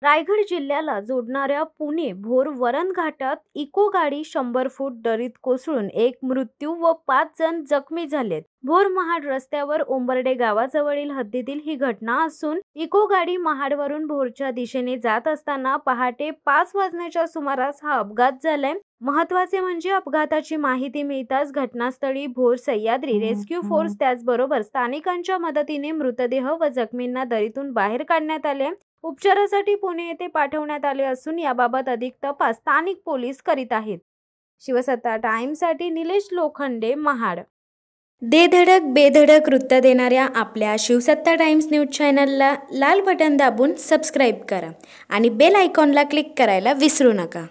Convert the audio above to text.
रायगड जिल्ह्याला जोडणाऱ्या पुणे भोर वरण घाटात इको गाडी 100 फूट दरीत कोसळून एक मृत्यू व 5 जण जखमी झालेत। भोर महाड रस्त्यावर ओंबर्डे गावाजवळील हद्दीतील ही घटना असून इको गाडी महाडवरून भोरच्या दिशेने जात असताना पहाटे 5 वाजण्याच्या सुमारास हा अपघात झालाय। महत्त्वाचे म्हणजे अपघाताची माहिती मिळताच घटनास्थळी भोर सह्याद्री रेस्क्यू फोर्स त्याचबरोबर स्थानिकांच्या मदतीने मृतदेह व जखमींना दरीतून बाहेर काढण्यात आले। उपचारासाठी पुणे येथे पाठवण्यात आले असून याबाबत अधिक तपास स्थानिक पोलीस करीत आहेत। शिवसत्ता टाइम्ससाठी निलेश लोखंडे, महाड। दे धडक बेधडक वृत्त देणाऱ्या आपल्या शिवसत्ता टाइम्स न्यूज चॅनलला लाल बटन दाबून सबस्क्राईब करा आणि बेल आयकॉनला क्लिक करायला विसरू नका।